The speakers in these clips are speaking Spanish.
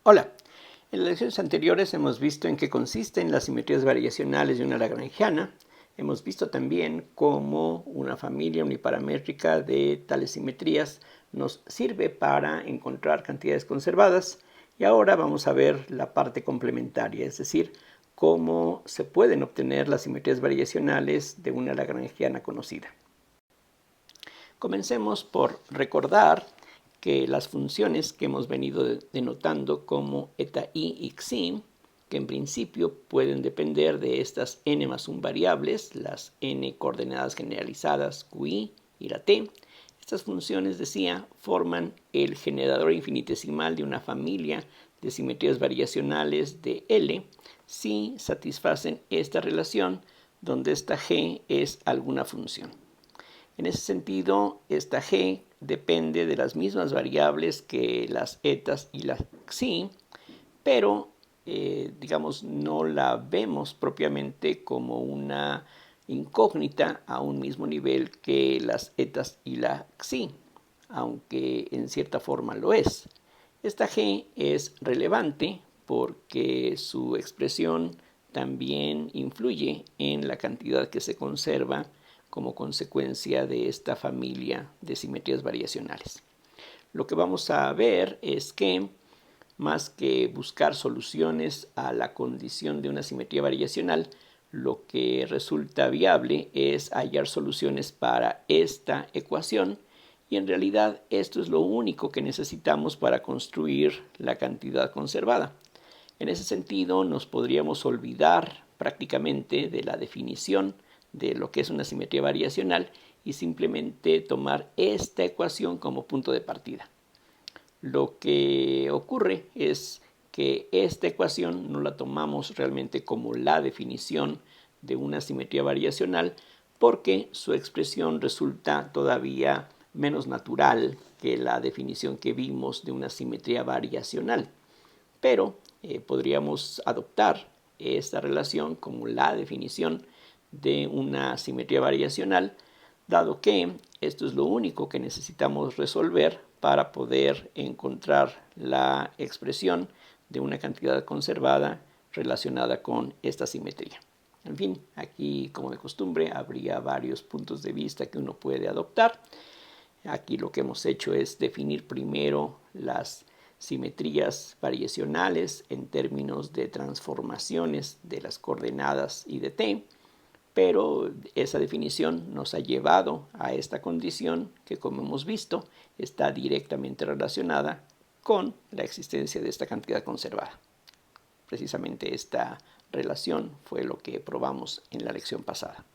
Hola, en las lecciones anteriores hemos visto en qué consisten las simetrías variacionales de una lagrangiana. Hemos visto también cómo una familia uniparamétrica de tales simetrías nos sirve para encontrar cantidades conservadas. Y ahora vamos a ver la parte complementaria, es decir, cómo se pueden obtener las simetrías variacionales de una lagrangiana conocida. Comencemos por recordar que las funciones que hemos venido denotando como eta i y xi, que en principio pueden depender de estas n más 1 variables, las n coordenadas generalizadas qi y la t, estas funciones, decía, forman el generador infinitesimal de una familia de simetrías variacionales de L si satisfacen esta relación donde esta g es alguna función. En ese sentido, esta g depende de las mismas variables que las etas y las xi, pero digamos no la vemos propiamente como una incógnita a un mismo nivel que las etas y la xi, aunque en cierta forma lo es. Esta g es relevante porque su expresión también influye en la cantidad que se conserva como consecuencia de esta familia de simetrías variacionales. Lo que vamos a ver es que más que buscar soluciones a la condición de una simetría variacional, lo que resulta viable es hallar soluciones para esta ecuación, y en realidad esto es lo único que necesitamos para construir la cantidad conservada. En ese sentido, nos podríamos olvidar prácticamente de la definición de lo que es una simetría variacional y simplemente tomar esta ecuación como punto de partida. Lo que ocurre es que esta ecuación no la tomamos realmente como la definición de una simetría variacional porque su expresión resulta todavía menos natural que la definición que vimos de una simetría variacional. Pero podríamos adoptar esta relación como la definición de una simetría variacional, dado que esto es lo único que necesitamos resolver para poder encontrar la expresión de una cantidad conservada relacionada con esta simetría. En fin, aquí, como de costumbre, habría varios puntos de vista que uno puede adoptar. Aquí lo que hemos hecho es definir primero las simetrías variacionales en términos de transformaciones de las coordenadas y de t, pero esa definición nos ha llevado a esta condición que, como hemos visto, está directamente relacionada con la existencia de esta cantidad conservada. Precisamente esta relación fue lo que probamos en la lección pasada.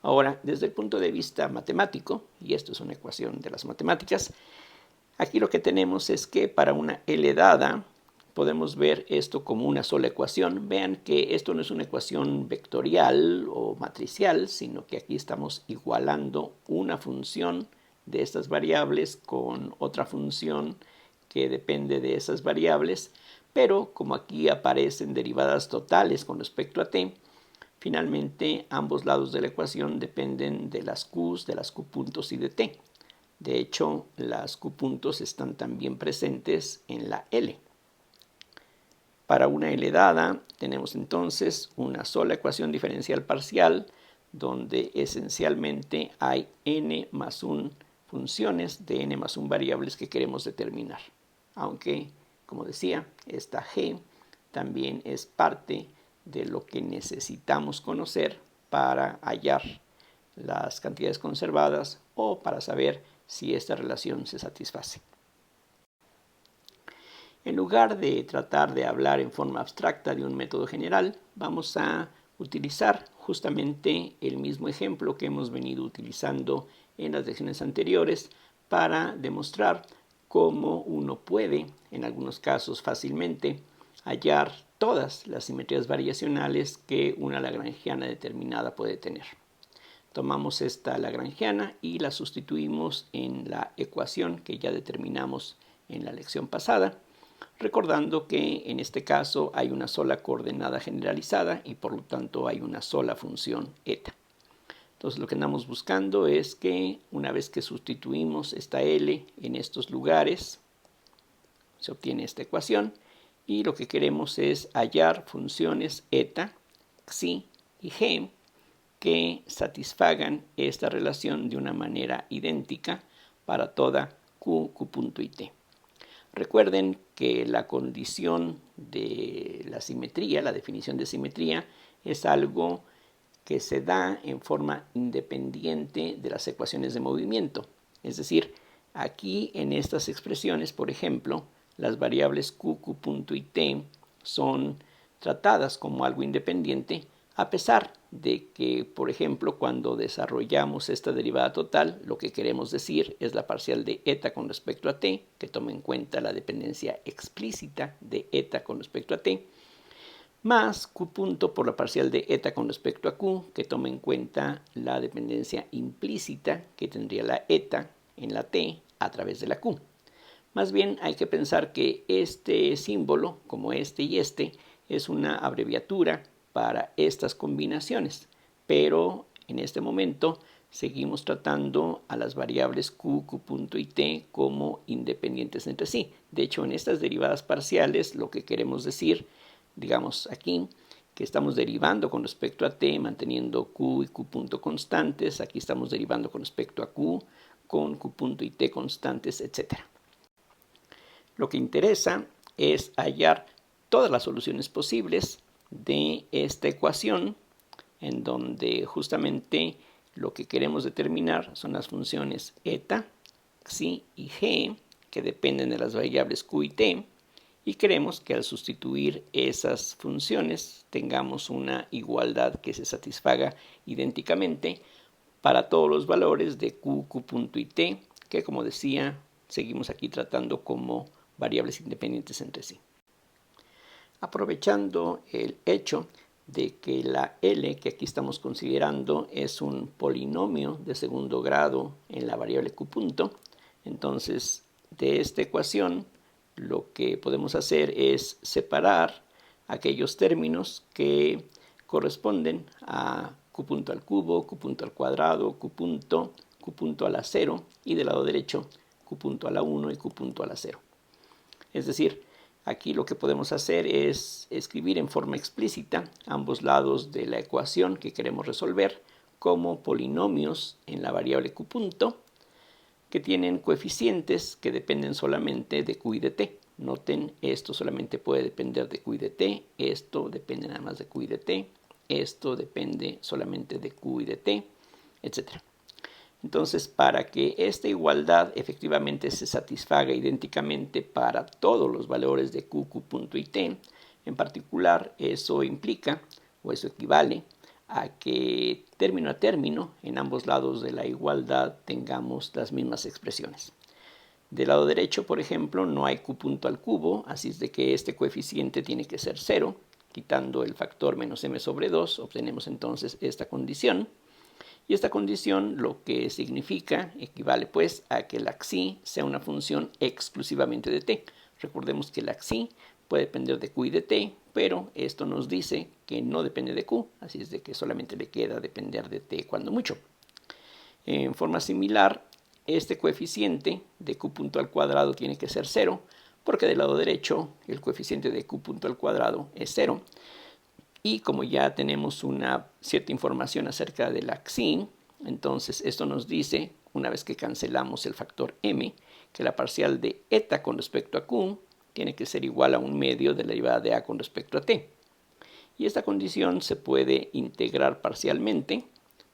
Ahora, desde el punto de vista matemático, y esto es una ecuación de las matemáticas, aquí lo que tenemos es que para una L dada podemos ver esto como una sola ecuación. Vean que esto no es una ecuación vectorial o matricial, sino que aquí estamos igualando una función de estas variables con otra función que depende de esas variables, pero como aquí aparecen derivadas totales con respecto a t, finalmente ambos lados de la ecuación dependen de las q's, de las q puntos y de t. De hecho, las q puntos están también presentes en la L. Para una L dada tenemos entonces una sola ecuación diferencial parcial donde esencialmente hay n más 1 funciones de n más 1 variables que queremos determinar. Aunque, como decía, esta g también es parte de lo que necesitamos conocer para hallar las cantidades conservadas o para saber si esta relación se satisface. En lugar de tratar de hablar en forma abstracta de un método general, vamos a utilizar justamente el mismo ejemplo que hemos venido utilizando en las lecciones anteriores para demostrar cómo uno puede, en algunos casos fácilmente, hallar todas las simetrías variacionales que una lagrangiana determinada puede tener. Tomamos esta lagrangiana y la sustituimos en la ecuación que ya determinamos en la lección pasada, recordando que en este caso hay una sola coordenada generalizada y por lo tanto hay una sola función eta. Entonces lo que andamos buscando es que una vez que sustituimos esta L en estos lugares, se obtiene esta ecuación y lo que queremos es hallar funciones eta, xi y g que satisfagan esta relación de una manera idéntica para toda q, q punto y t. Recuerden que la condición de la simetría, la definición de simetría, es algo que se da en forma independiente de las ecuaciones de movimiento. Es decir, aquí en estas expresiones, por ejemplo, las variables q, q punto y t son tratadas como algo independiente, a pesar de que, por ejemplo, cuando desarrollamos esta derivada total, lo que queremos decir es la parcial de eta con respecto a t, que toma en cuenta la dependencia explícita de eta con respecto a t, más q punto por la parcial de eta con respecto a q, que toma en cuenta la dependencia implícita que tendría la eta en la t a través de la q. Más bien hay que pensar que este símbolo, como este y este, es una abreviatura para estas combinaciones, pero en este momento seguimos tratando a las variables q, q punto y t como independientes entre sí. De hecho, en estas derivadas parciales lo que queremos decir, digamos aquí, que estamos derivando con respecto a t, manteniendo q y q punto constantes. Aquí estamos derivando con respecto a q, con q punto y t constantes, etc. Lo que interesa es hallar todas las soluciones posibles de esta ecuación, en donde justamente lo que queremos determinar son las funciones eta, xi y g, que dependen de las variables q y t, y queremos que al sustituir esas funciones tengamos una igualdad que se satisfaga idénticamente para todos los valores de q, q punto y t, que como decía, seguimos aquí tratando como variables independientes entre sí. Aprovechando el hecho de que la L que aquí estamos considerando es un polinomio de segundo grado en la variable q punto, entonces de esta ecuación lo que podemos hacer es separar aquellos términos que corresponden a q punto al cubo, q punto al cuadrado, q punto a la 0 y del lado derecho q punto a la 1 y q punto a la 0. Es decir, aquí lo que podemos hacer es escribir en forma explícita ambos lados de la ecuación que queremos resolver como polinomios en la variable q punto que tienen coeficientes que dependen solamente de q y de t. Noten, esto solamente puede depender de q y de t, esto depende nada más de q y de t, esto depende solamente de q y de t, etc. Entonces, para que esta igualdad efectivamente se satisfaga idénticamente para todos los valores de q, q punto y t, en particular eso implica, o eso equivale, a que término a término, en ambos lados de la igualdad, tengamos las mismas expresiones. Del lado derecho, por ejemplo, no hay q punto al cubo, así es de que este coeficiente tiene que ser 0. Quitando el factor menos m sobre 2, obtenemos entonces esta condición. Y esta condición lo que significa, equivale pues a que la xi sea una función exclusivamente de t. Recordemos que la xi puede depender de q y de t, pero esto nos dice que no depende de q, así es de que solamente le queda depender de t cuando mucho. En forma similar, este coeficiente de q punto al cuadrado tiene que ser 0, porque del lado derecho el coeficiente de q punto al cuadrado es 0. Y como ya tenemos una cierta información acerca de la xi, entonces esto nos dice, una vez que cancelamos el factor m, que la parcial de eta con respecto a q tiene que ser igual a 1/2 de la derivada de a con respecto a t. Y esta condición se puede integrar parcialmente.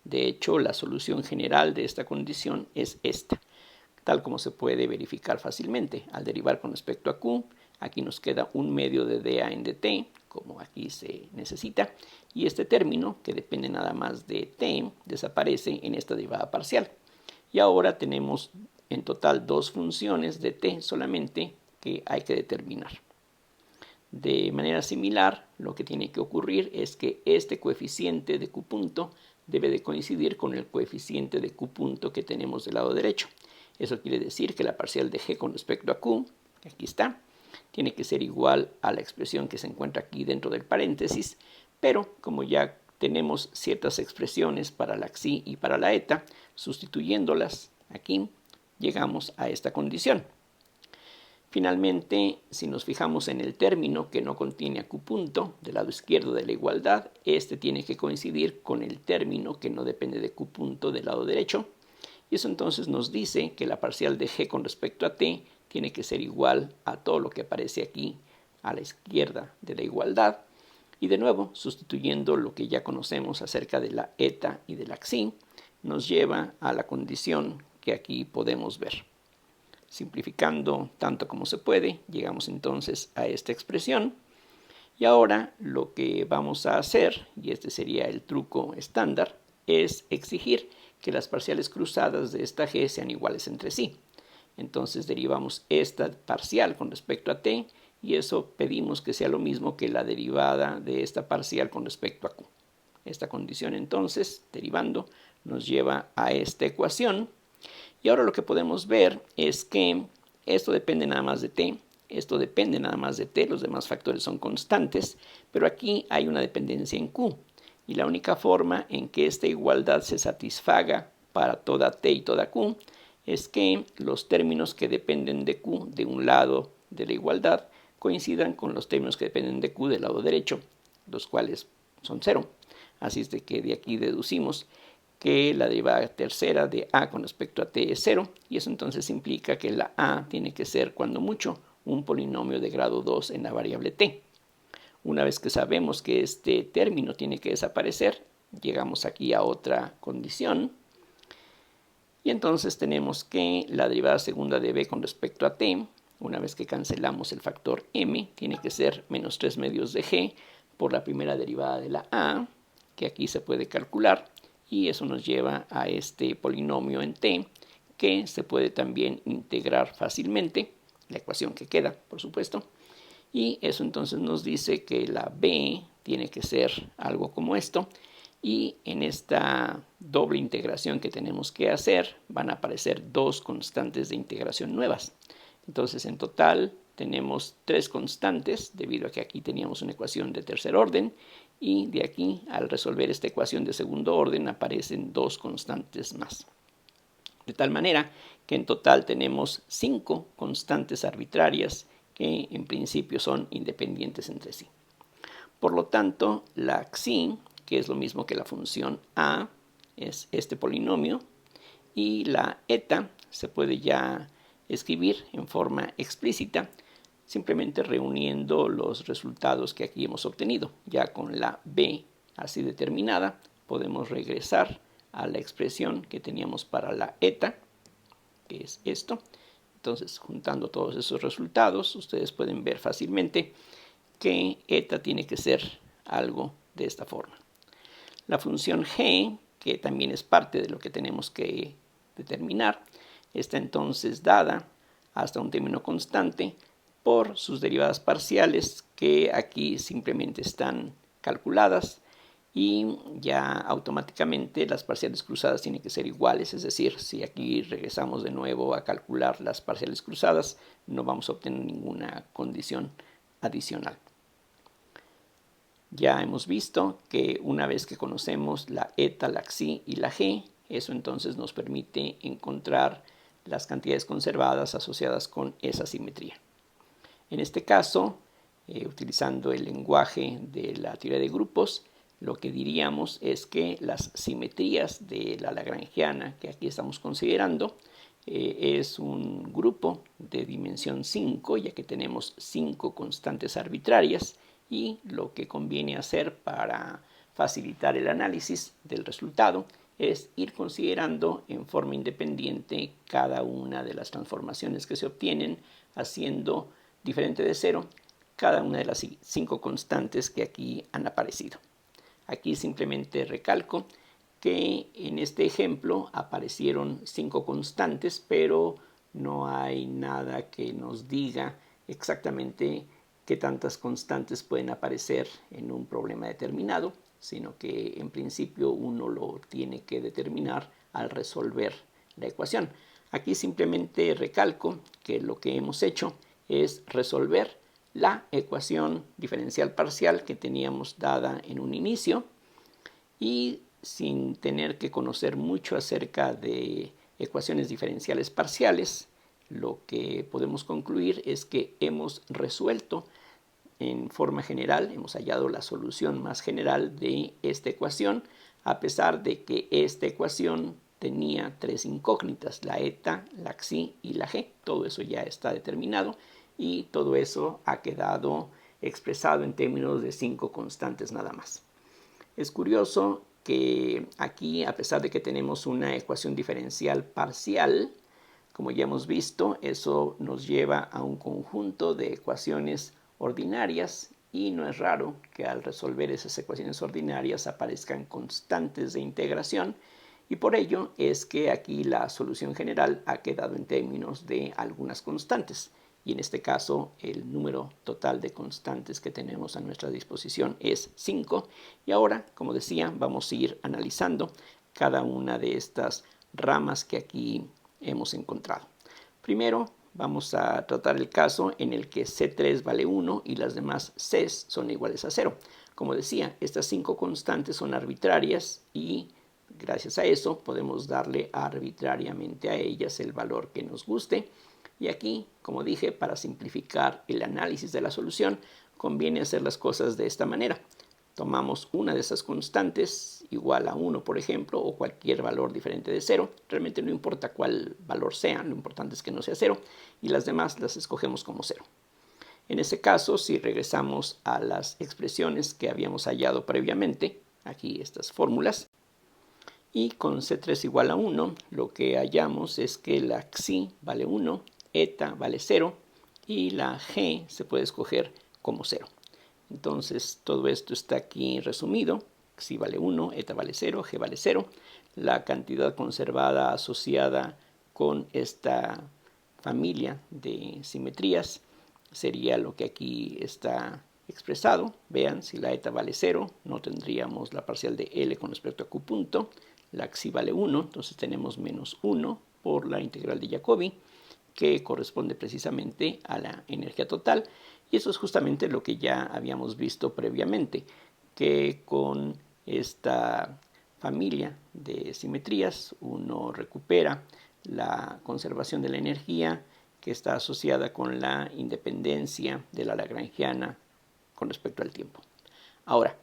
De hecho, la solución general de esta condición es esta, tal como se puede verificar fácilmente. Al derivar con respecto a q, aquí nos queda 1/2 de dA en dt, como aquí se necesita, y este término, que depende nada más de t, desaparece en esta derivada parcial. Y ahora tenemos en total dos funciones de t solamente que hay que determinar. De manera similar, lo que tiene que ocurrir es que este coeficiente de q punto debe de coincidir con el coeficiente de q punto que tenemos del lado derecho. Eso quiere decir que la parcial de g con respecto a q, que aquí está, tiene que ser igual a la expresión que se encuentra aquí dentro del paréntesis, pero como ya tenemos ciertas expresiones para la xi y para la eta, sustituyéndolas aquí, llegamos a esta condición. Finalmente, si nos fijamos en el término que no contiene a q punto del lado izquierdo de la igualdad, este tiene que coincidir con el término que no depende de q punto del lado derecho. Y eso entonces nos dice que la parcial de g con respecto a t tiene que ser igual a todo lo que aparece aquí a la izquierda de la igualdad. Y de nuevo, sustituyendo lo que ya conocemos acerca de la eta y de la xi, nos lleva a la condición que aquí podemos ver. Simplificando tanto como se puede, llegamos entonces a esta expresión. Y ahora lo que vamos a hacer, y este sería el truco estándar, es exigir que las parciales cruzadas de esta g sean iguales entre sí. Entonces derivamos esta parcial con respecto a t, y eso pedimos que sea lo mismo que la derivada de esta parcial con respecto a q. Esta condición entonces, derivando, nos lleva a esta ecuación. Y ahora lo que podemos ver es que esto depende nada más de t, esto depende nada más de t, los demás factores son constantes, pero aquí hay una dependencia en q. Y la única forma en que esta igualdad se satisfaga para toda t y toda q es que los términos que dependen de q de un lado de la igualdad coincidan con los términos que dependen de q del lado derecho, los cuales son 0. Así es de que de aquí deducimos que la derivada tercera de a con respecto a t es 0, y eso entonces implica que la a tiene que ser, cuando mucho, un polinomio de grado 2 en la variable t. Una vez que sabemos que este término tiene que desaparecer, llegamos aquí a otra condición, y entonces tenemos que la derivada segunda de b con respecto a t, una vez que cancelamos el factor m, tiene que ser menos 3 medios de g por la primera derivada de la a, que aquí se puede calcular, y eso nos lleva a este polinomio en t, que se puede también integrar fácilmente, la ecuación que queda, por supuesto, y eso entonces nos dice que la b tiene que ser algo como esto, y en esta doble integración que tenemos que hacer van a aparecer dos constantes de integración nuevas. Entonces en total tenemos 3 constantes, debido a que aquí teníamos una ecuación de tercer orden, y de aquí, al resolver esta ecuación de segundo orden, aparecen 2 constantes más. De tal manera que en total tenemos 5 constantes arbitrarias que en principio son independientes entre sí. Por lo tanto, la xi, que es lo mismo que la función a, es este polinomio, y la eta se puede ya escribir en forma explícita, simplemente reuniendo los resultados que aquí hemos obtenido. Ya con la b así determinada, podemos regresar a la expresión que teníamos para la eta, que es esto. Entonces, juntando todos esos resultados, ustedes pueden ver fácilmente que eta tiene que ser algo de esta forma. La función g, que también es parte de lo que tenemos que determinar, está entonces dada hasta un término constante por sus derivadas parciales, que aquí simplemente están calculadas, y ya automáticamente las parciales cruzadas tienen que ser iguales, es decir, si aquí regresamos de nuevo a calcular las parciales cruzadas, no vamos a obtener ninguna condición adicional. Ya hemos visto que una vez que conocemos la eta, la xi y la g, eso entonces nos permite encontrar las cantidades conservadas asociadas con esa simetría. En este caso, utilizando el lenguaje de la teoría de grupos, lo que diríamos es que las simetrías de la lagrangiana que aquí estamos considerando es un grupo de dimensión 5, ya que tenemos 5 constantes arbitrarias, y lo que conviene hacer para facilitar el análisis del resultado es ir considerando en forma independiente cada una de las transformaciones que se obtienen, haciendo diferente de 0 cada una de las 5 constantes que aquí han aparecido. Aquí simplemente recalco que en este ejemplo aparecieron 5 constantes, pero no hay nada que nos diga exactamente qué tantas constantes pueden aparecer en un problema determinado, sino que en principio uno lo tiene que determinar al resolver la ecuación. Aquí simplemente recalco que lo que hemos hecho es resolver la ecuación diferencial parcial que teníamos dada en un inicio, y sin tener que conocer mucho acerca de ecuaciones diferenciales parciales, lo que podemos concluir es que hemos resuelto en forma general, hemos hallado la solución más general de esta ecuación, a pesar de que esta ecuación tenía tres incógnitas, la eta, la xi y la g. Todo eso ya está determinado y todo eso ha quedado expresado en términos de 5 constantes nada más. Es curioso que aquí, a pesar de que tenemos una ecuación diferencial parcial, como ya hemos visto, eso nos lleva a un conjunto de ecuaciones ordinarias y no es raro que al resolver esas ecuaciones ordinarias aparezcan constantes de integración y por ello es que aquí la solución general ha quedado en términos de algunas constantes y en este caso el número total de constantes que tenemos a nuestra disposición es 5 y ahora, como decía, vamos a ir analizando cada una de estas ramas que aquí hemos encontrado. Primero vamos a tratar el caso en el que C3 vale 1 y las demás Cs son iguales a 0. Como decía, estas 5 constantes son arbitrarias y gracias a eso podemos darle arbitrariamente a ellas el valor que nos guste. Y aquí, como dije, para simplificar el análisis de la solución, conviene hacer las cosas de esta manera. Tomamos una de esas constantes igual a 1, por ejemplo, o cualquier valor diferente de 0. Realmente no importa cuál valor sea, lo importante es que no sea 0. Y las demás las escogemos como 0. En ese caso, si regresamos a las expresiones que habíamos hallado previamente, aquí estas fórmulas, y con C3 igual a 1, lo que hallamos es que la xi vale 1, eta vale 0 y la g se puede escoger como 0. Entonces todo esto está aquí resumido. Xi vale 1, eta vale 0, g vale 0. La cantidad conservada asociada con esta familia de simetrías sería lo que aquí está expresado. Vean, si la eta vale 0, no tendríamos la parcial de L con respecto a Q punto. La xi vale 1, entonces tenemos menos 1 por la integral de Jacobi, que corresponde precisamente a la energía total. Y eso es justamente lo que ya habíamos visto previamente, que con esta familia de simetrías uno recupera la conservación de la energía que está asociada con la independencia de la lagrangiana con respecto al tiempo. Ahora,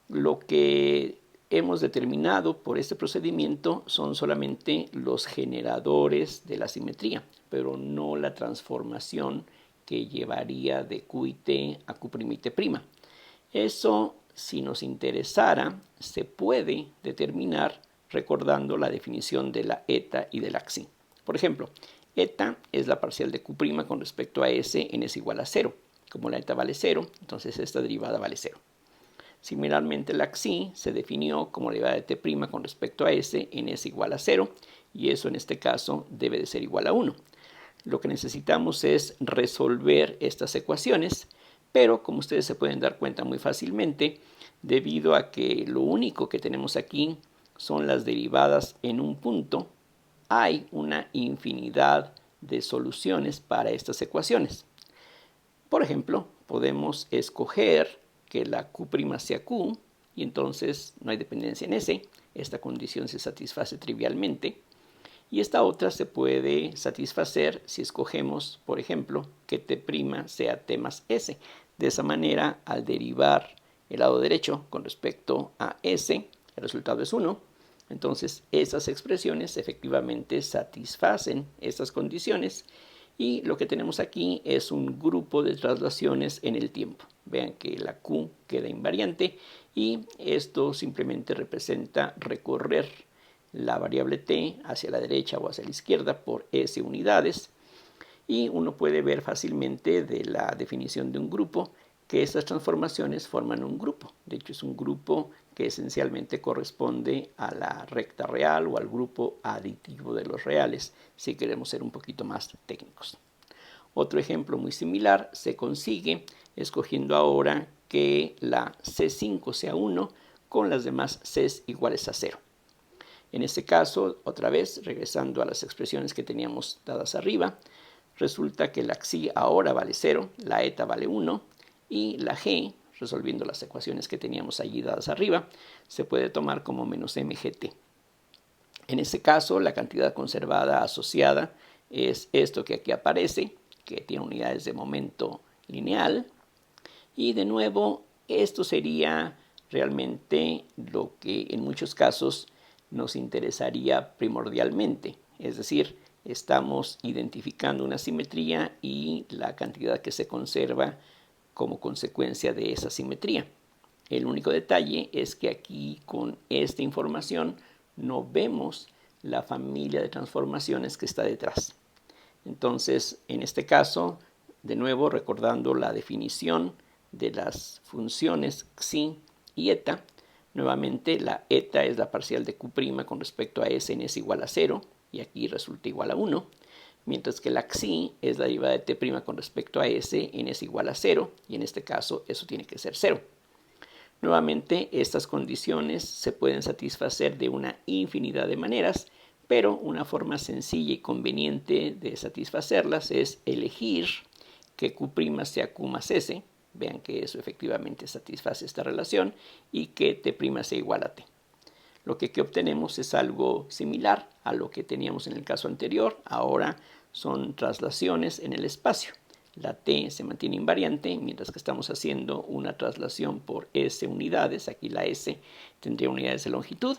lo que hemos determinado por este procedimiento son solamente los generadores de la simetría, pero no la transformación que llevaría de Q y T a Q' y T'. Eso, si nos interesara, se puede determinar recordando la definición de la eta y de la xi. Por ejemplo, eta es la parcial de Q' con respecto a S en S igual a 0. Como la eta vale 0, entonces esta derivada vale 0. Similarmente, la xi se definió como la derivada de T' con respecto a S en S igual a 0, y eso en este caso debe de ser igual a 1. Lo que necesitamos es resolver estas ecuaciones, pero como ustedes se pueden dar cuenta muy fácilmente, debido a que lo único que tenemos aquí son las derivadas en un punto, hay una infinidad de soluciones para estas ecuaciones. Por ejemplo, podemos escoger que la Q' sea Q y entonces no hay dependencia en S. Esta condición se satisface trivialmente. Y esta otra se puede satisfacer si escogemos, por ejemplo, que T' sea T más S. De esa manera, al derivar el lado derecho con respecto a S, el resultado es 1. Entonces, esas expresiones efectivamente satisfacen estas condiciones. Y lo que tenemos aquí es un grupo de traslaciones en el tiempo. Vean que la Q queda invariante y esto simplemente representa recorrer la variable t hacia la derecha o hacia la izquierda por s unidades. Y uno puede ver fácilmente de la definición de un grupo que estas transformaciones forman un grupo. De hecho, es un grupo que esencialmente corresponde a la recta real o al grupo aditivo de los reales, si queremos ser un poquito más técnicos. Otro ejemplo muy similar se consigue escogiendo ahora que la C5 sea 1 con las demás Cs iguales a 0. En este caso, otra vez, regresando a las expresiones que teníamos dadas arriba, resulta que la xi ahora vale 0, la eta vale 1 y la g, resolviendo las ecuaciones que teníamos allí dadas arriba, se puede tomar como menos mgt. En este caso, la cantidad conservada asociada es esto que aquí aparece, que tiene unidades de momento lineal. Y de nuevo, esto sería realmente lo que en muchos casos nos interesaría primordialmente. Es decir, estamos identificando una simetría y la cantidad que se conserva como consecuencia de esa simetría. El único detalle es que aquí con esta información no vemos la familia de transformaciones que está detrás. Entonces, en este caso, de nuevo recordando la definición de las funciones xi y eta, nuevamente la eta es la parcial de q' con respecto a s en s igual a 0, y aquí resulta igual a 1, mientras que la xi es la derivada de t' con respecto a s en s igual a 0, y en este caso eso tiene que ser 0. Nuevamente, estas condiciones se pueden satisfacer de una infinidad de maneras, pero una forma sencilla y conveniente de satisfacerlas es elegir que Q' sea Q más S, vean que eso efectivamente satisface esta relación, y que T' sea igual a T. Lo que aquí obtenemos es algo similar a lo que teníamos en el caso anterior, ahora son traslaciones en el espacio. La t se mantiene invariante, mientras que estamos haciendo una traslación por s unidades. Aquí la s tendría unidades de longitud.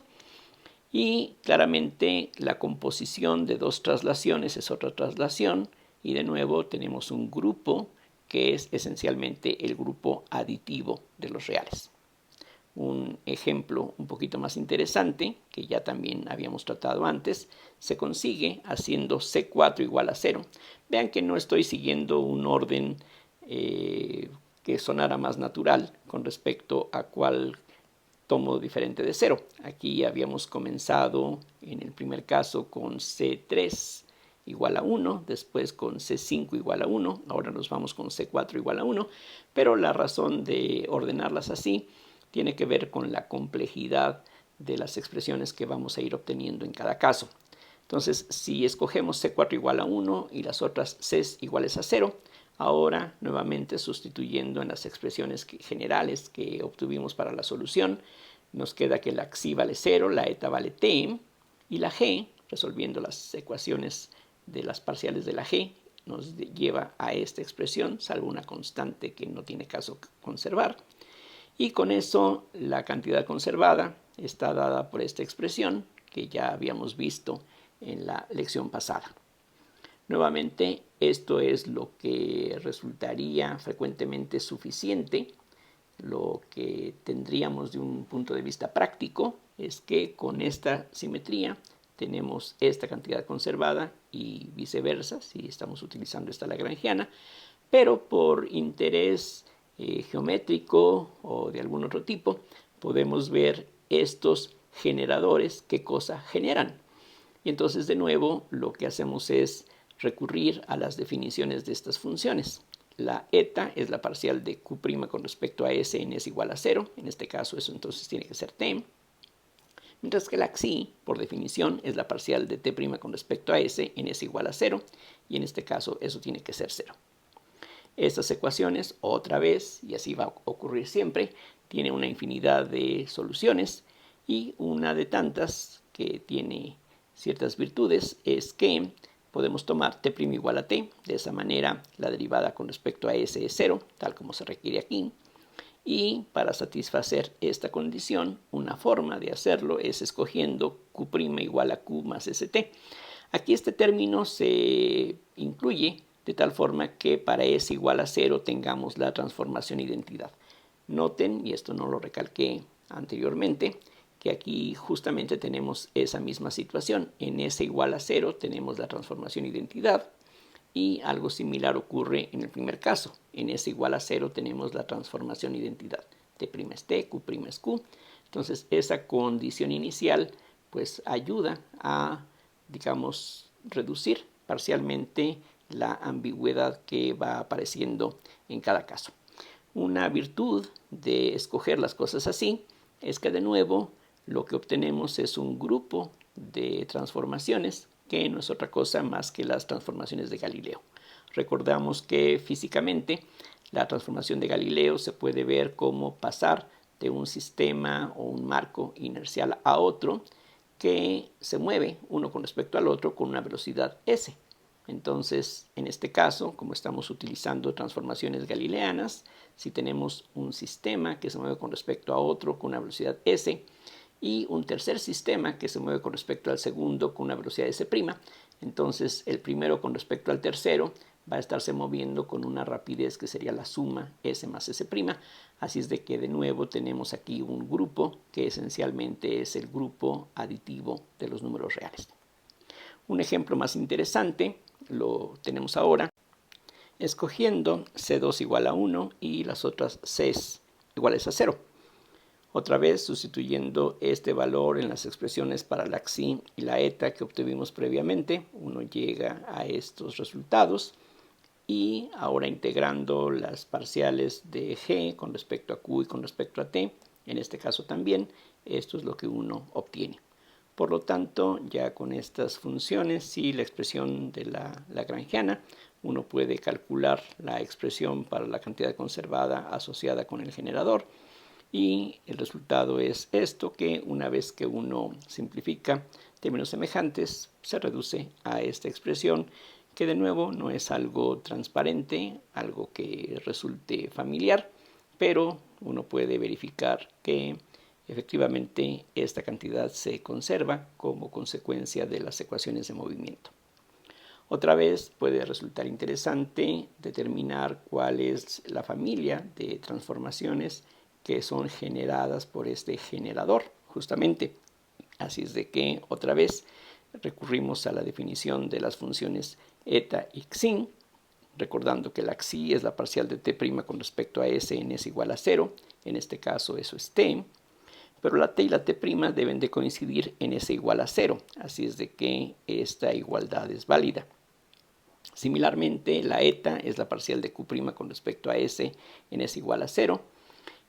Y claramente la composición de dos traslaciones es otra traslación. Y de nuevo tenemos un grupo que es esencialmente el grupo aditivo de los reales. Un ejemplo un poquito más interesante, que ya también habíamos tratado antes, se consigue haciendo C4 igual a 0. Vean que no estoy siguiendo un orden que sonara más natural con respecto a cuál tomo diferente de 0. Aquí habíamos comenzado en el primer caso con C3 igual a 1, después con C5 igual a 1, ahora nos vamos con C4 igual a 1, pero la razón de ordenarlas así tiene que ver con la complejidad de las expresiones que vamos a ir obteniendo en cada caso. Entonces, si escogemos C4 igual a 1 y las otras C iguales a 0, ahora nuevamente sustituyendo en las expresiones generales que obtuvimos para la solución, nos queda que la xi vale 0, la eta vale t, y la g, resolviendo las ecuaciones de las parciales de la g, nos lleva a esta expresión, salvo una constante que no tiene caso conservar. Y con eso la cantidad conservada está dada por esta expresión que ya habíamos visto en la lección pasada. Nuevamente, esto es lo que resultaría frecuentemente suficiente. Lo que tendríamos de un punto de vista práctico es que con esta simetría tenemos esta cantidad conservada y viceversa, si estamos utilizando esta lagrangiana, pero por interés geométrico o de algún otro tipo, podemos ver estos generadores qué cosa generan. Y entonces de nuevo lo que hacemos es recurrir a las definiciones de estas funciones. La eta es la parcial de q' con respecto a s en s igual a 0. En este caso eso entonces tiene que ser t. Mientras que la xi, por definición, es la parcial de t' con respecto a s en s igual a 0. Y en este caso eso tiene que ser 0. Estas ecuaciones, otra vez, y así va a ocurrir siempre, tiene una infinidad de soluciones, y una de tantas que tiene ciertas virtudes es que podemos tomar t' igual a t, de esa manera la derivada con respecto a s es 0, tal como se requiere aquí, y para satisfacer esta condición, una forma de hacerlo es escogiendo q' igual a q más st. Aquí este término se incluye de tal forma que para s igual a 0 tengamos la transformación identidad. Noten, y esto no lo recalqué anteriormente, que aquí justamente tenemos esa misma situación. En s igual a 0 tenemos la transformación identidad, y algo similar ocurre en el primer caso. En s igual a 0 tenemos la transformación identidad. T' es t, q' es q. Entonces esa condición inicial pues ayuda a, digamos, reducir parcialmente la ambigüedad que va apareciendo en cada caso. Una virtud de escoger las cosas así es que de nuevo lo que obtenemos es un grupo de transformaciones que no es otra cosa más que las transformaciones de Galileo. Recordamos que físicamente la transformación de Galileo se puede ver como pasar de un sistema o un marco inercial a otro que se mueve uno con respecto al otro con una velocidad s. Entonces, en este caso, como estamos utilizando transformaciones galileanas, si tenemos un sistema que se mueve con respecto a otro con una velocidad s y un tercer sistema que se mueve con respecto al segundo con una velocidad s', entonces el primero con respecto al tercero va a estarse moviendo con una rapidez que sería la suma s más s'. Así es de que de nuevo tenemos aquí un grupo que esencialmente es el grupo aditivo de los números reales. Un ejemplo más interesante lo tenemos ahora, escogiendo C2 igual a 1 y las otras C iguales a 0. Otra vez sustituyendo este valor en las expresiones para la xi y la eta que obtuvimos previamente, uno llega a estos resultados. Y ahora integrando las parciales de g con respecto a q y con respecto a t, en este caso también, esto es lo que uno obtiene. Por lo tanto, ya con estas funciones y la expresión de la lagrangiana, uno puede calcular la expresión para la cantidad conservada asociada con el generador. Y el resultado es esto, que una vez que uno simplifica términos semejantes, se reduce a esta expresión, que de nuevo no es algo transparente, algo que resulte familiar, pero uno puede verificar que efectivamente esta cantidad se conserva como consecuencia de las ecuaciones de movimiento. Otra vez puede resultar interesante determinar cuál es la familia de transformaciones que son generadas por este generador, justamente. Así es de que otra vez recurrimos a la definición de las funciones eta y xi, recordando que la xi es la parcial de t' con respecto a s en s igual a 0, en este caso eso es t, pero la t y la t' deben de coincidir en s igual a 0, así es de que esta igualdad es válida. Similarmente, la eta es la parcial de q' con respecto a s en s igual a 0,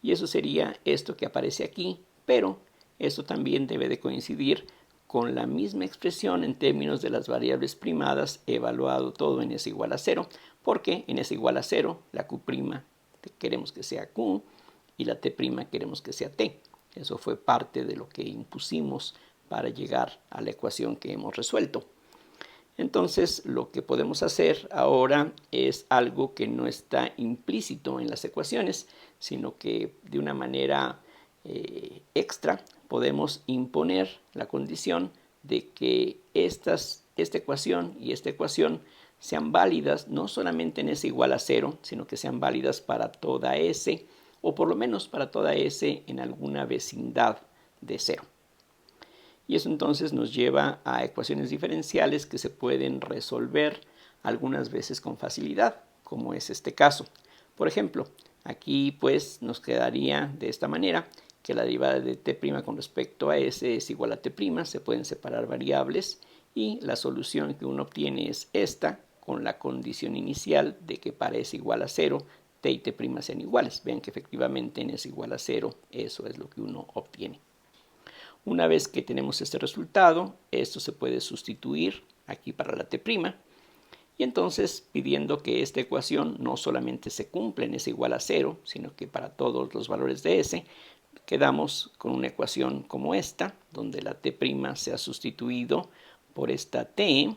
y eso sería esto que aparece aquí, pero esto también debe de coincidir con la misma expresión en términos de las variables primadas, evaluado todo en s igual a 0, porque en s igual a 0 la q' queremos que sea q y la t' queremos que sea t. Eso fue parte de lo que impusimos para llegar a la ecuación que hemos resuelto. Entonces, lo que podemos hacer ahora es algo que no está implícito en las ecuaciones, sino que de una manera extra podemos imponer la condición de que esta ecuación y esta ecuación sean válidas no solamente en s igual a 0, sino que sean válidas para toda s, o por lo menos para toda s en alguna vecindad de 0. Y eso entonces nos lleva a ecuaciones diferenciales que se pueden resolver algunas veces con facilidad, como es este caso. Por ejemplo, aquí pues nos quedaría de esta manera, que la derivada de t' con respecto a s es igual a t', se pueden separar variables y la solución que uno obtiene es esta, con la condición inicial de que para s igual a 0, t y t' sean iguales. Vean que efectivamente en s igual a 0, eso es lo que uno obtiene. Una vez que tenemos este resultado, esto se puede sustituir aquí para la t', y entonces pidiendo que esta ecuación no solamente se cumpla en s igual a 0, sino que para todos los valores de s, quedamos con una ecuación como esta, donde la t' se ha sustituido por esta t,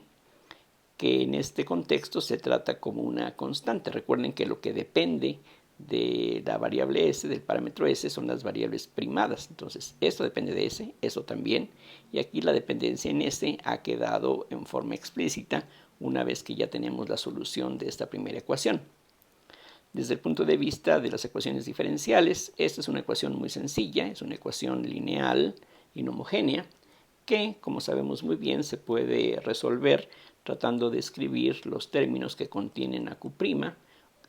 que en este contexto se trata como una constante. Recuerden que lo que depende de la variable s, del parámetro s, son las variables primadas. Entonces, esto depende de s, eso también. Y aquí la dependencia en s ha quedado en forma explícita una vez que ya tenemos la solución de esta primera ecuación. Desde el punto de vista de las ecuaciones diferenciales, esta es una ecuación muy sencilla, es una ecuación lineal inhomogénea, que, como sabemos muy bien, se puede resolver tratando de escribir los términos que contienen a q'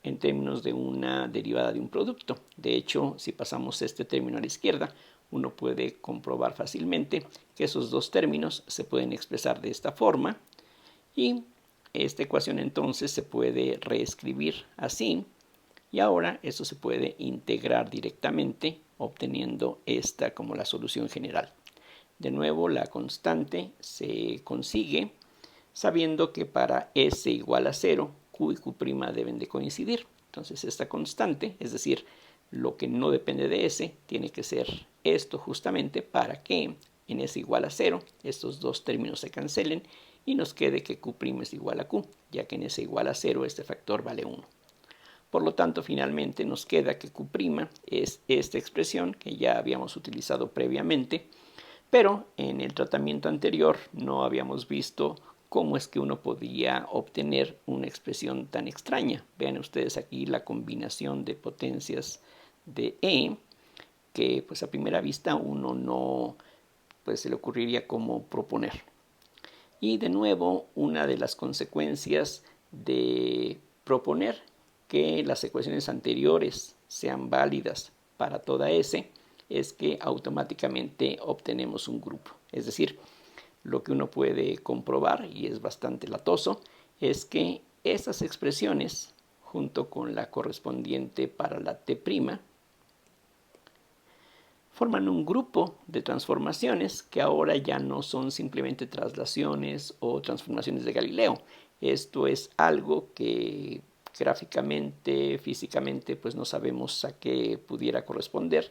en términos de una derivada de un producto. De hecho, si pasamos este término a la izquierda, uno puede comprobar fácilmente que esos dos términos se pueden expresar de esta forma, y esta ecuación entonces se puede reescribir así, y ahora esto se puede integrar directamente, obteniendo esta como la solución general. De nuevo, la constante se consigue sabiendo que para s igual a 0, q y q' deben de coincidir. Entonces esta constante, es decir, lo que no depende de s, tiene que ser esto justamente para que en s igual a 0 estos dos términos se cancelen y nos quede que Q' es igual a Q, ya que en S igual a 0 este factor vale 1. Por lo tanto, finalmente nos queda que Q' es esta expresión que ya habíamos utilizado previamente, pero en el tratamiento anterior no habíamos visto cómo es que uno podía obtener una expresión tan extraña. Vean ustedes aquí la combinación de potencias de E, que pues a primera vista uno no se le ocurriría cómo proponer. Y de nuevo, una de las consecuencias de proponer que las ecuaciones anteriores sean válidas para toda S es que automáticamente obtenemos un grupo. Es decir, lo que uno puede comprobar, y es bastante latoso, es que estas expresiones, junto con la correspondiente para la T', forman un grupo de transformaciones que ahora ya no son simplemente traslaciones o transformaciones de Galileo. Esto es algo que gráficamente, físicamente, pues no sabemos a qué pudiera corresponder.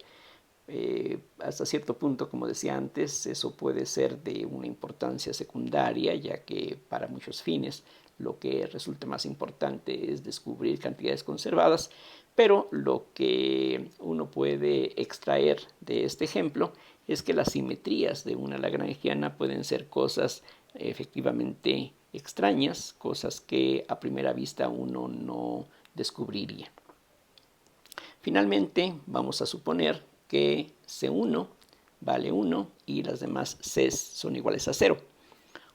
Hasta cierto punto, como decía antes, eso puede ser de una importancia secundaria, ya que para muchos fines lo que resulta más importante es descubrir cantidades conservadas, pero lo que uno puede extraer de este ejemplo es que las simetrías de una lagrangiana pueden ser cosas efectivamente extrañas, cosas que a primera vista uno no descubriría. Finalmente, vamos a suponer que C1 vale 1 y las demás Cs son iguales a 0.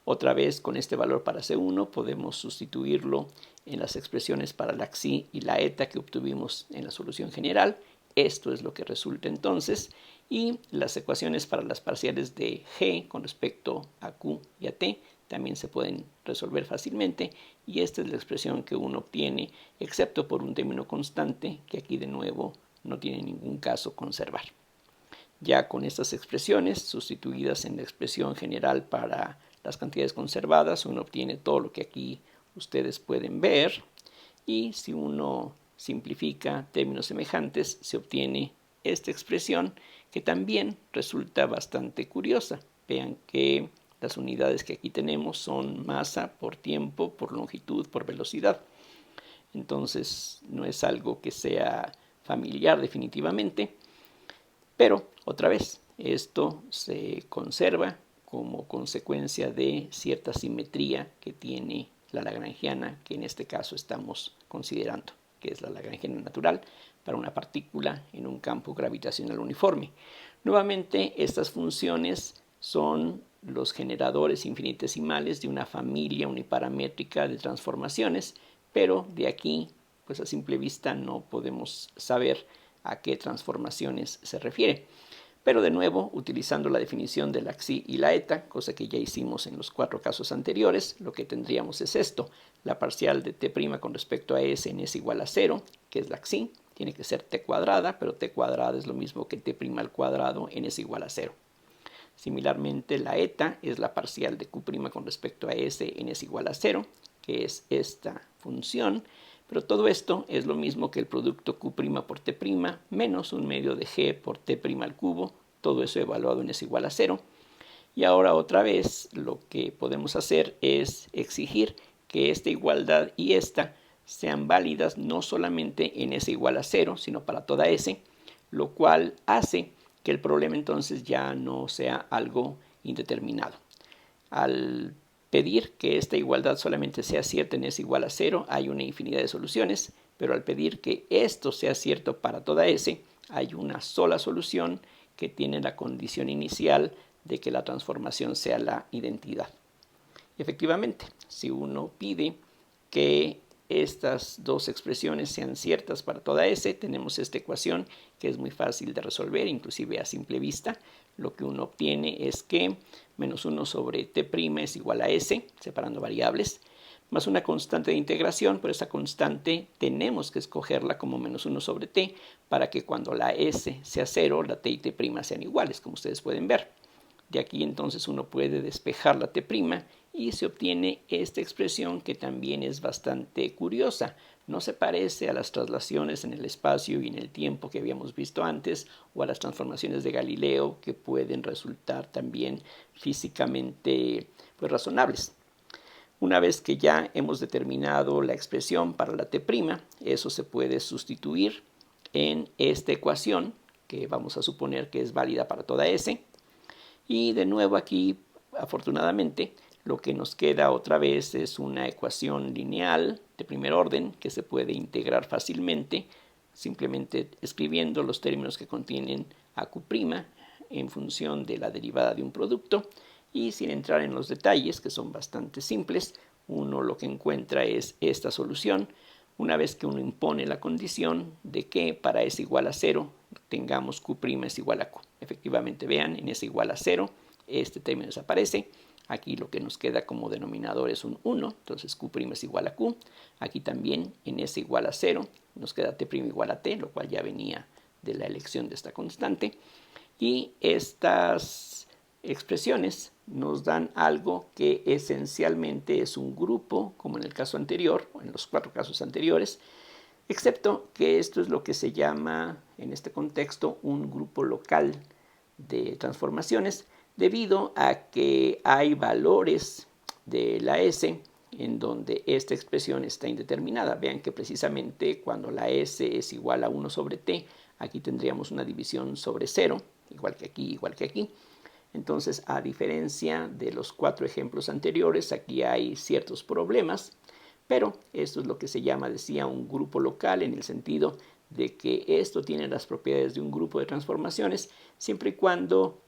Otra vez, con este valor para C1 podemos sustituirlo en las expresiones para la xi y la eta que obtuvimos en la solución general. Esto es lo que resulta entonces. Y las ecuaciones para las parciales de g con respecto a q y a t también se pueden resolver fácilmente. Y esta es la expresión que uno obtiene, excepto por un término constante, que aquí de nuevo no tiene ningún caso conservar. Ya con estas expresiones sustituidas en la expresión general para las cantidades conservadas, uno obtiene todo lo que aquí ustedes pueden ver, y si uno simplifica términos semejantes se obtiene esta expresión, que también resulta bastante curiosa. Vean que las unidades que aquí tenemos son masa por tiempo, por longitud, por velocidad. Entonces no es algo que sea familiar definitivamente, pero otra vez esto se conserva como consecuencia de cierta simetría que tiene la lagrangiana, que en este caso estamos considerando, que es la lagrangiana natural para una partícula en un campo gravitacional uniforme. Nuevamente, estas funciones son los generadores infinitesimales de una familia uniparamétrica de transformaciones, pero de aquí, pues a simple vista no podemos saber a qué transformaciones se refiere. Pero de nuevo, utilizando la definición de la xi y la eta, cosa que ya hicimos en los 4 casos anteriores, lo que tendríamos es esto. La parcial de t' con respecto a s en s igual a 0, que es la xi, tiene que ser t cuadrada, pero t cuadrada es lo mismo que t' al cuadrado en s igual a 0. Similarmente, la eta es la parcial de q' con respecto a s en s igual a 0, que es esta función. Pero todo esto es lo mismo que el producto q' por t' menos un medio de g por t' al cubo, todo eso evaluado en s igual a 0. Y ahora otra vez lo que podemos hacer es exigir que esta igualdad y esta sean válidas no solamente en s igual a 0, sino para toda s, lo cual hace que el problema entonces ya no sea algo indeterminado. Al pedir que esta igualdad solamente sea cierta en s igual a 0, hay una infinidad de soluciones, pero al pedir que esto sea cierto para toda s, hay una sola solución que tiene la condición inicial de que la transformación sea la identidad. Efectivamente, si uno pide que estas dos expresiones sean ciertas para toda s, tenemos esta ecuación que es muy fácil de resolver, inclusive a simple vista. Lo que uno obtiene es que menos 1 sobre t' es igual a s, separando variables, más una constante de integración, pero esa constante tenemos que escogerla como menos 1 sobre t para que cuando la s sea 0, la t y t' sean iguales, como ustedes pueden ver. De aquí entonces uno puede despejar la t' y se obtiene esta expresión que también es bastante curiosa. No se parece a las traslaciones en el espacio y en el tiempo que habíamos visto antes o a las transformaciones de Galileo, que pueden resultar también físicamente razonables. Una vez que ya hemos determinado la expresión para la t', eso se puede sustituir en esta ecuación, que vamos a suponer que es válida para toda S. Y de nuevo aquí, afortunadamente, lo que nos queda otra vez es una ecuación lineal de primer orden que se puede integrar fácilmente, simplemente escribiendo los términos que contienen AQ' en función de la derivada de un producto, y sin entrar en los detalles, que son bastante simples, uno lo que encuentra es esta solución, una vez que uno impone la condición de que para S igual a 0 tengamos Q' es igual a Q. Efectivamente, vean, en S igual a 0 este término desaparece. Aquí lo que nos queda como denominador es un 1, entonces Q' es igual a Q. Aquí también en S igual a 0 nos queda T' igual a T, lo cual ya venía de la elección de esta constante. Y estas expresiones nos dan algo que esencialmente es un grupo, como en el caso anterior, o en los 4 casos anteriores, excepto que esto es lo que se llama, en este contexto, un grupo local de transformaciones, debido a que hay valores de la S en donde esta expresión está indeterminada. Vean que precisamente cuando la S es igual a 1 sobre t, aquí tendríamos una división sobre 0, igual que aquí, igual que aquí. Entonces, a diferencia de los 4 ejemplos anteriores, aquí hay ciertos problemas, pero esto es lo que se llama, decía, un grupo local, en el sentido de que esto tiene las propiedades de un grupo de transformaciones, siempre y cuando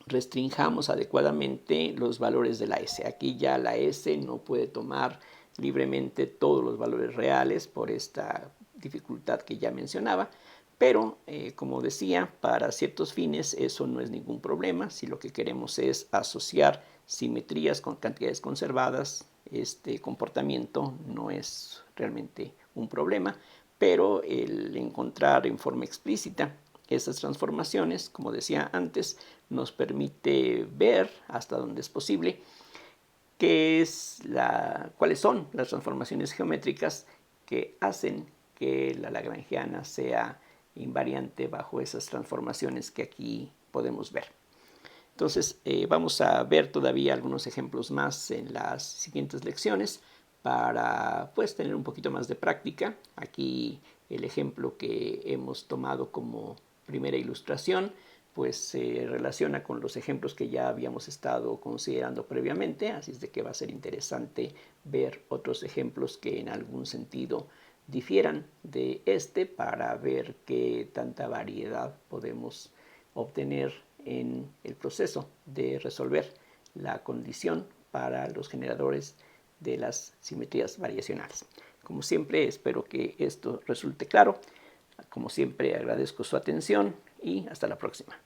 restringamos adecuadamente los valores de la S. Aquí ya la S no puede tomar libremente todos los valores reales por esta dificultad que ya mencionaba, pero como decía, para ciertos fines eso no es ningún problema. Si lo que queremos es asociar simetrías con cantidades conservadas, este comportamiento no es realmente un problema, pero el encontrar en forma explícita esas transformaciones, como decía antes, nos permite ver hasta donde es posible cuáles son las transformaciones geométricas que hacen que la lagrangiana sea invariante bajo esas transformaciones que aquí podemos ver. Entonces vamos a ver todavía algunos ejemplos más en las siguientes lecciones para tener un poquito más de práctica. Aquí el ejemplo que hemos tomado como primera ilustración se relaciona con los ejemplos que ya habíamos estado considerando previamente, así es de que va a ser interesante ver otros ejemplos que en algún sentido difieran de este para ver qué tanta variedad podemos obtener en el proceso de resolver la condición para los generadores de las simetrías variacionales. Como siempre, espero que esto resulte claro. Como siempre, agradezco su atención y hasta la próxima.